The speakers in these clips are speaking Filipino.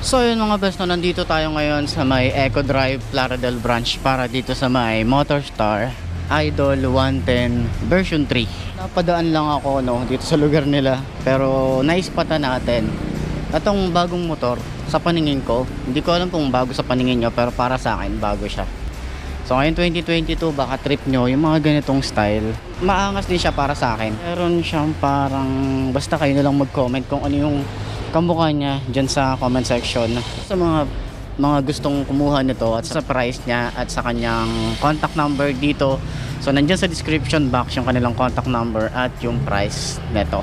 So yun mga best, no, nandito tayo ngayon sa may Eco Drive Plaridel branch para dito sa may Motorstar Idol 110 version 3. Napadaan lang ako dito sa lugar nila, pero naispatan natin itong bagong motor sa paningin ko. Hindi ko alam kung bago sa paningin nyo, pero para sa akin bago siya. So ngayon 2022, baka trip nyo yung mga ganitong style. Maangas din siya para sa akin. Meron siyang parang, basta kayo na lang mag-comment kung ano yung kamukha niya dyan sa comment section. Sa mga gustong kumuha nito at sa price niya at sa kanyang contact number dito. So nandyan sa description box yung kanilang contact number at yung price nito.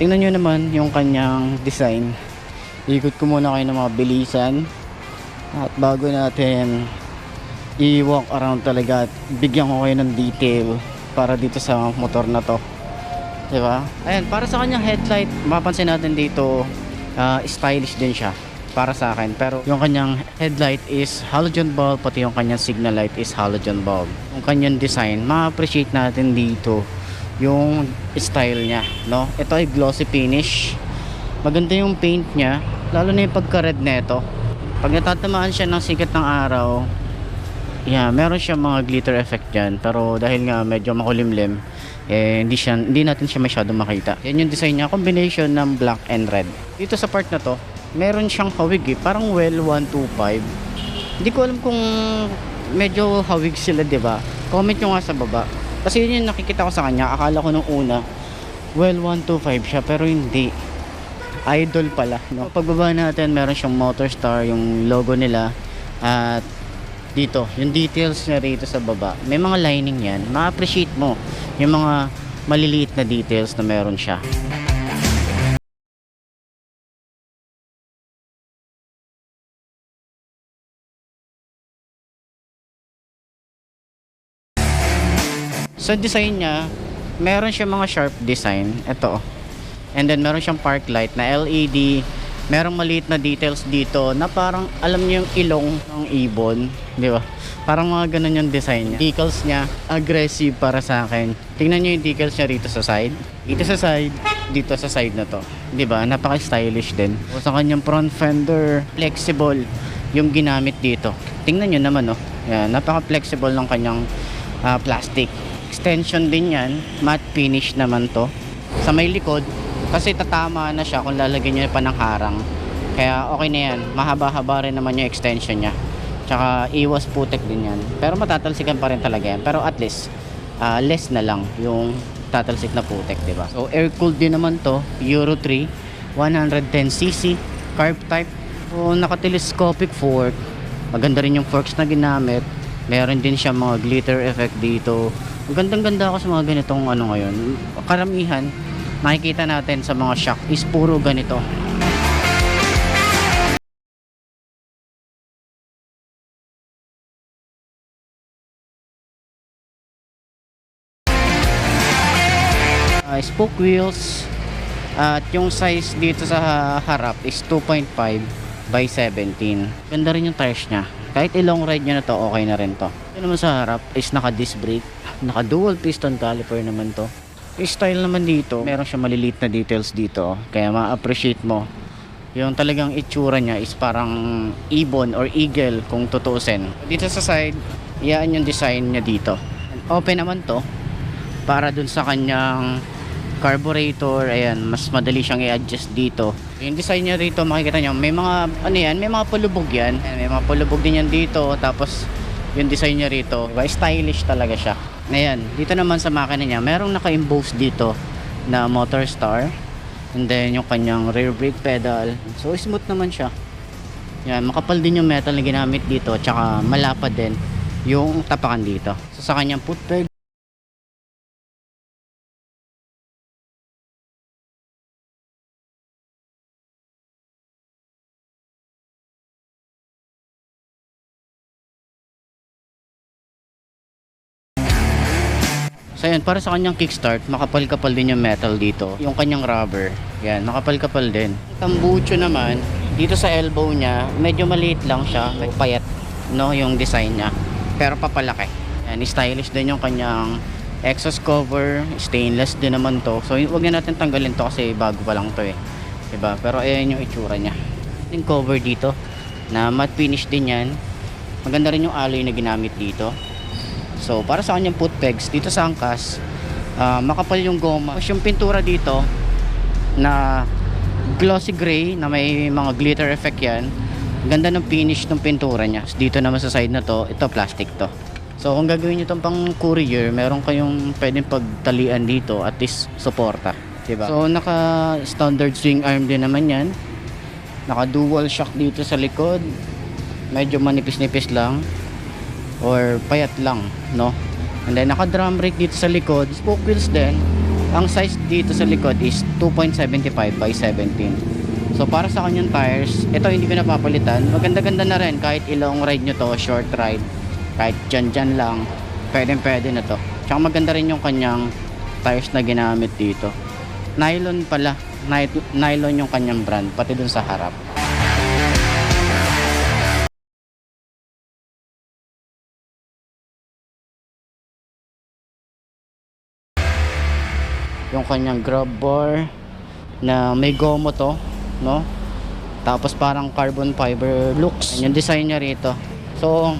Tingnan nyo naman yung kanyang design. Ikot ko muna kayo ng mga bilisan. At bago natin i-walk around talaga at bigyan ko kayo ng detail para dito sa motor na to. Diba? Ayan, para sa kanyang headlight, mapapansin natin dito, stylish din siya para sa akin. Pero yung kanyang headlight is halogen bulb, pati yung kanyang signal light is halogen bulb. Yung kanyang design, ma-appreciate natin dito yung style niya, no? Ito ay glossy finish. Maganda yung paint niya, lalo na yung pagka-red nito. Pag natatamaan siya ng sikat ng araw, yeah, meron siya mga glitter effect dyan. Pero dahil nga medyo makulimlim, hindi natin siya masyado makita. Yan yung design niya, combination ng black and red. Dito sa part na to, meron siyang hawig parang well 125. Hindi ko alam kung medyo hawig sila, diba? Comment nyo nga sa baba. Kasi yun yung nakikita ko sa kanya. Akala ko nung una well 125 siya, pero hindi. Idol pala, no? Pagbaba natin, meron siyang Motorstar, yung logo nila. At dito, yung details niya rito sa baba, may mga lining yan. Ma-appreciate mo yung mga maliliit na details na meron siya. Sa design niya, meron siya mga sharp design. Ito. And then meron siyang park light na LED. Merong maliit na details dito na parang alam niyo yung ilong ng ibon, di ba? Parang mga ganun yung design niya. Decals niya, aggressive para sa akin. Tingnan niyo yung decals niya rito sa side. Dito sa side, dito sa side na to. Di ba? Napaka-stylish din. O sa kanyang front fender, flexible yung ginamit dito. Tingnan niyo naman, oh. Yan, napaka-flexible ng kanyang plastic. Extension din yan, matte finish naman to. Sa may likod, kasi tatama na siya kung lalagyan nyo pa ng harang. Kaya okay na yan, mahaba-haba rin naman yung extension nya. Tsaka iwas putek din yan. Pero matatalsikan pa rin talaga yan. Pero at least, less na lang yung tatalsik na putek, diba? So air cooled din naman to, Euro 3, 110cc, carb type. So naka-telescopic fork. Maganda rin yung forks na ginamit. Meron din siya mga glitter effect dito. Gandang-ganda ako sa mga ganitong ngayon. Karamihan nakikita natin sa mga shock is puro ganito. Spoke wheels at yung size dito sa harap is 2.5 by 17. Ganda rin yung tires niya. Kahit ilong ride nyo na to, okay na rin to. Ito naman sa harap is naka disc brake, naka dual piston caliper naman to. Yung style naman dito, meron siya maliliit na details dito, kaya ma-appreciate mo. Yung talagang itsura niya is parang ibon or eagle kung tutuusin. Dito sa side, yan yung design niya dito. Open naman to para dun sa kanyang carburetor. Ayan, mas madali siyang i-adjust dito. Yung design niya rito, makikita nyo, may mga may mga palubog yan. Ayan, may mga palubog din yan dito. Tapos yung design niya rito, diba? Stylish talaga siya. Ayan, dito naman sa makina niya, merong naka-emboss dito na Motorstar. And then yung kanyang rear brake pedal. So smooth naman siya. Yan, makapal din yung metal na ginamit dito. Tsaka malapad din yung tapakan dito. So sa kanyang foot peg, so yan, para sa kanyang kickstart, makapal-kapal din yung metal dito. Yung kanyang rubber, yan, makapal-kapal din. Tambucho naman, dito sa elbow niya, medyo maliit lang siya, may payat. no, yung design niya, pero papalaki. Yan, stylish din yung kanyang exhaust cover, stainless din naman to. So wag na natin tanggalin to kasi bago pa lang to eh, diba? Pero ayan yung itsura niya. Yung cover dito na matte finish din yan. Maganda rin yung alloy na ginamit dito. So para sa kanyang foot pegs dito sa angkas, makapal yung goma. Tapos yung pintura dito na glossy gray na may mga glitter effect yan. Ganda ng finish ng pintura niya. Dito naman sa side na to, ito plastic to. So kung gagawin nyo itong pang courier, meron kayong pwedeng pagtalian dito at least suporta, diba? So naka standard swing arm din naman yan. Naka dual shock dito sa likod. Medyo manipis-nipis lang or payat lang, no? And then naka drum brake dito sa likod. Spoke wheels din. Ang size dito sa likod is 2.75 by 17. So para sa kanyang tires, ito hindi ko napapalitan. Maganda-ganda na rin kahit ilang ride nyo to, short ride, kahit dyan lang, pwede na to. Tsaka maganda rin yung kanyang tires na ginamit dito. Nylon pala, nylon yung kanyang brand, pati dun sa harap. Yung kanyang grab bar na may gomo to, no? Tapos parang carbon fiber looks yung design niya rito. So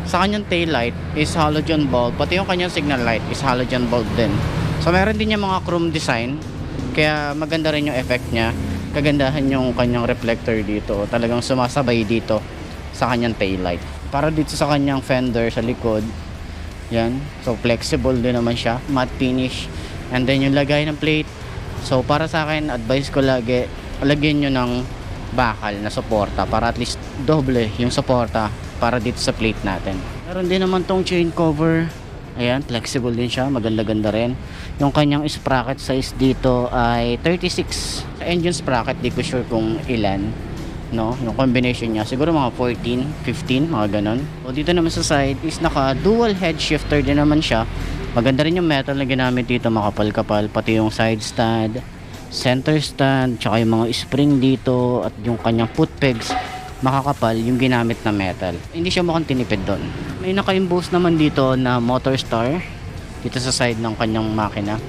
sa kanyang tail light is halogen bulb, pati yung kanyang signal light is halogen bulb din. So meron din yung mga chrome design, kaya maganda rin yung effect niya. Kagandahan yung kanyang reflector dito, talagang sumasabay dito sa kanyang tail light. Para dito sa kanyang fender sa likod, yan, so flexible din naman siya, matte finish. And then yung lagay ng plate, so para sa akin, advice ko lagi, lagyan nyo ng bakal na suporta para at least doble yung suporta para dito sa plate natin. Meron din naman tong chain cover, ayan, flexible din siya, maganda-ganda rin. Yung kanyang sprocket size dito ay 36. Sa engine sprocket, di ko sure kung ilan, no, yung combination niya, siguro mga 14, 15, mga ganon. O dito naman sa side is naka dual head shifter din naman siya. Maganda rin yung metal na ginamit dito, makapal-kapal, pati yung side stand, center stand, tsaka yung mga spring dito at yung kanyang foot pegs, makakapal yung ginamit na metal. Hindi siya mukhang tinipid doon. May naka-emboss naman dito na motor star dito sa side ng kanyang makina.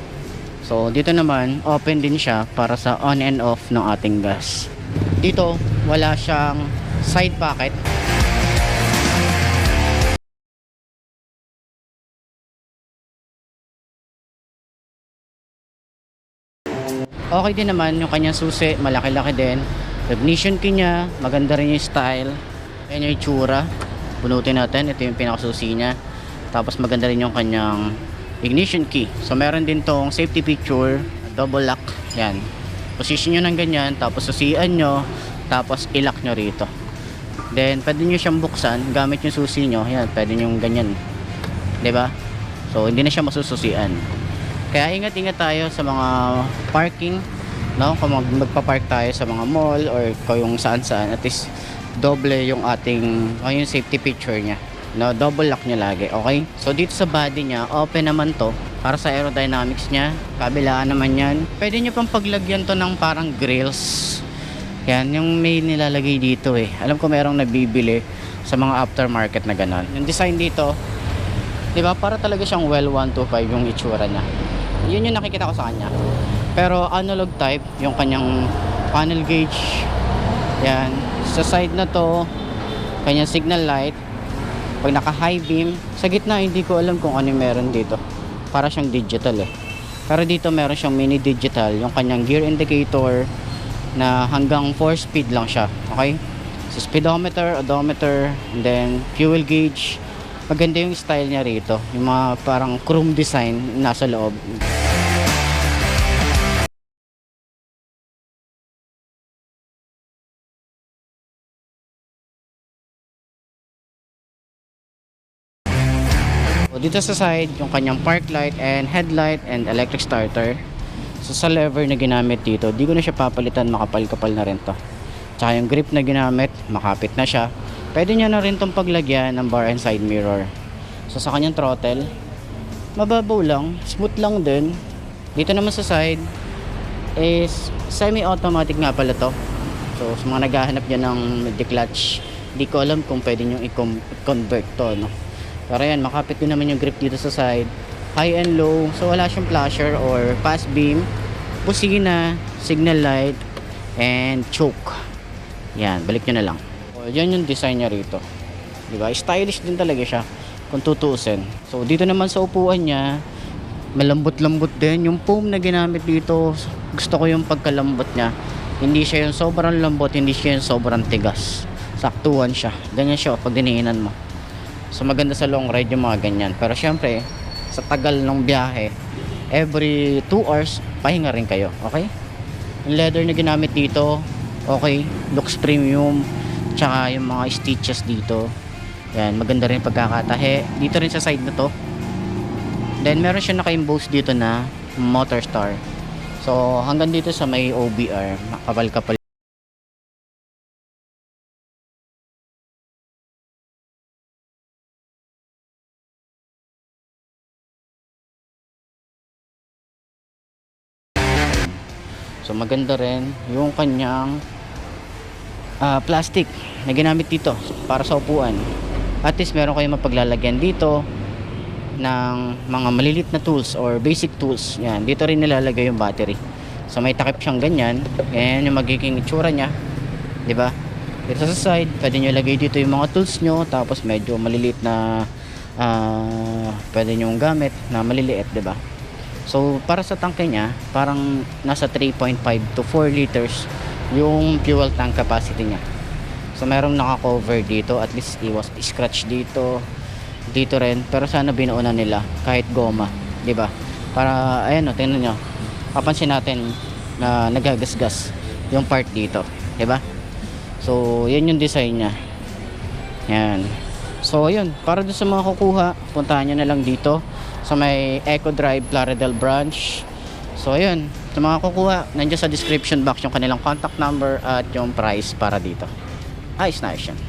So dito naman open din siya para sa on and off ng ating gas. Dito wala siyang side pocket. Okay din naman yung kanyang susi, malaki-laki din. Ignition key niya, maganda rin yung style. Ayan yung itsura. Bunutin natin, ito yung pinakasusi niya. Tapos maganda rin yung kanyang ignition key. So meron din tong safety feature, double lock. Yan. Position nyo ng ganyan, tapos susian nyo, tapos ilock nyo rito. Then pwede nyo siyang buksan gamit yung susi nyo. Yan, pwede nyo ganyan, 'di ba? So hindi na siya masususian. Kaya ingat-ingat tayo sa mga parking, no? Kung magpa-park tayo sa mga mall or kung saan-saan, at least doble yung ating yung safety feature niya, no? Double lock niya lagi, okay? So dito sa body niya, open naman to para sa aerodynamics niya. Kabilaan naman yan. Pwede nyo pang paglagyan to ng parang grills. Yan, yung may nilalagay dito eh. Alam ko merong nabibili sa mga aftermarket na ganon. Yung design dito, di ba, para talaga siyang well 125 yung itsura niya. Yun yung nakikita ko sa kanya. Pero analog type yung kanyang panel gauge. Yan, sa side na to kanyang signal light. Pag naka high beam, sa gitna hindi ko alam kung ano meron dito. Para siyang digital eh. Pero dito meron siyang mini digital, yung kanyang gear indicator na hanggang 4 speed lang siya. Okay? So speedometer, odometer, and then fuel gauge. Maganda yung style niya rito, yung mga parang chrome design nasa loob. So dito sa side, yung kanyang park light and headlight and electric starter. So sa lever na ginamit dito, di ko na siya papalitan, makapal-kapal na rin to. Tsaka yung grip na ginamit, makapit na siya. Pwede nyo na rin itong paglagyan ng bar and side mirror. So sa kanyang throttle, mababaw lang, smooth lang din. Dito naman sa side is semi-automatic nga pala to. So sa mga naghahanap dyan ng declutch Di ko alam kung pwede nyo i-convert to, no? Pero yan, makapit din naman yung grip dito sa side. High and low. So wala siyang flasher or pass beam. Busina, signal light, and choke. Yan, balik nyo na lang. So, yan yung design niya rito. Diba? Stylish din talaga siya kung tutuusin. So dito naman sa upuan niya, malambot-lambot din. Yung foam na ginamit dito, gusto ko yung pagkalambot niya. Hindi siya yung sobrang lambot, hindi siya yung sobrang tigas. Saktuhan siya. Ganyan siya pag diniinan mo. So maganda sa long ride yung mga ganyan. Pero syempre, sa tagal ng biyahe, every 2 hours, pahinga rin kayo. Okay? Yung leather na ginamit dito, okay. Looks premium. Tsaka yung mga stitches dito. Yan, maganda rin pagkakatahe. Dito rin sa side na to. Then meron siya naka-emboss dito na Motorstar. So hanggang dito sa may OBR, kapal-kapal. So maganda rin yung kanyang plastic na ginamit dito para sa upuan. At least meron kayong mapaglalagyan dito ng mga malilit na tools or basic tools. Yan, dito rin nilalagay yung battery. So may takip siyang ganyan. Ayan yung magiging itsura niya, di ba? Dito sa side, pwede nyo ilagay dito yung mga tools nyo. Tapos medyo maliliit na pwede nyo gamit na maliliit, di ba? So para sa tangke niya, parang nasa 3.5 to 4 liters yung fuel tank capacity niya. So merong naka-cover dito, at least iwas scratch dito, dito rin. Pero sana binuunan nila kahit goma, 'di ba? Para ayan, tingnan niyo. Papansin natin na nagagasgas yung part dito, 'di ba? So 'yan yung design niya. Yan. So ayun, para doon sa mga kukuha, puntahan niyo na lang dito sa may Eco Drive Plaridel branch. So ayun, sa mga kukuha, nandiyan sa description box yung kanilang contact number at yung price para dito. Ayos na ayos yan.